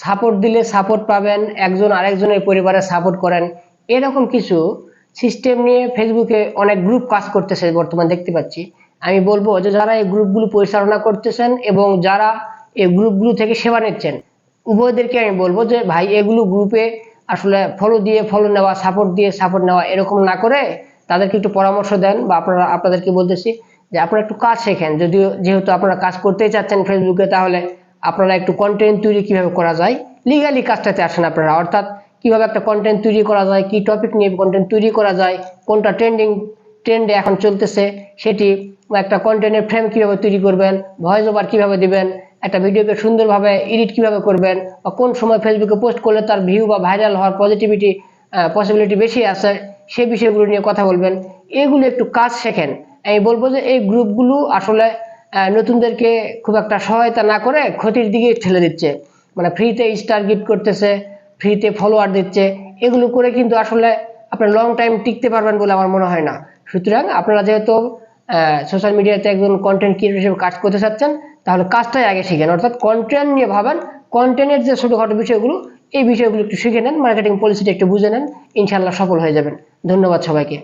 Support দিলে support পাবেন, একজন আরেকজনের পরিবারে সাপোর্ট করেন, এরকম কিছু সিস্টেম নিয়ে ফেসবুকে অনেক গ্রুপ কাজ করতেছে বর্তমান দেখতে পাচ্ছি। আমি বলবো যে যারা এই গ্রুপগুলো পরিচালনা করতেছেন এবং যারা এই গ্রুপগুলো থেকে সেবা নিচ্ছেন, উভয়দেরকে আমি বলবো যে ভাই এগুলো গ্রুপে আসলে ফলো দিয়ে ফলো নেওয়া, সাপোর্ট দিয়ে সাপোর্ট নেওয়া এরকম না করে তাদেরকে একটু পরামর্শ দেন, বা আপনাদেরকে বলতেছি যে আপনারা একটু কাজ শেখেন। যদিও যেহেতু আপনারা কাজ করতেই চাচ্ছেন ফেসবুকে, তাহলে আপনারা একটু কন্টেন্ট তৈরি কিভাবে করা যায় লিগালি কাজটাতে আসেন আপনারা, অর্থাৎ কিভাবে একটা কন্টেন্ট তৈরি করা যায়, কি টপিক নিয়ে কন্টেন্ট তৈরি করা যায়, কোনটা ট্রেন্ডে এখন চলতেছে সেটি, একটা কন্টেন্টের ফ্রেম কিভাবে তৈরি করবেন, ভয়েস ওভার কিভাবে দিবেন, একটা ভিডিওকে সুন্দরভাবে এডিট কিভাবে করবেন, বা কোন সময় ফেসবুকে পোস্ট করলে তার ভিউ বা ভাইরাল হওয়ার পসিবিলিটি বেশি আছে, সেই বিষয়গুলো নিয়ে কথা বলবেন। এগুলো একটু কাজ শেখেন। আমি বলবো যে এই গ্রুপগুলো আসলে নতুনদেরকে খুব একটা সহায়তা না করে ক্ষতির দিকে ঠেলে দিচ্ছে, মানে ফ্রিতে স্টার গিফট করতেছে, ফ্রিতে ফলোয়ার দিচ্ছে, এগুলো করে কিন্তু আসলে আপনার লং টাইম টিকতে পারবেন বলে আমার মনে হয় না। সুতরাং আপনারা যেহেতু সোশ্যাল মিডিয়াতে একজন কন্টেন্ট ক্রিয়েটর হিসেবে কাজ করতে চাচ্ছেন, তাহলে কাজটাই আগে শিখেন, অর্থাৎ কন্টেন্ট নিয়ে ভাবেন, কন্টেন্টের যে ছোটখাটো বিষয়গুলো এই বিষয়গুলো একটু শিখে নেন, মার্কেটিং পলিসিটা একটু বুঝে নেন, ইনশাল্লাহ সফল হয়ে যাবেন। ধন্যবাদ সবাইকে।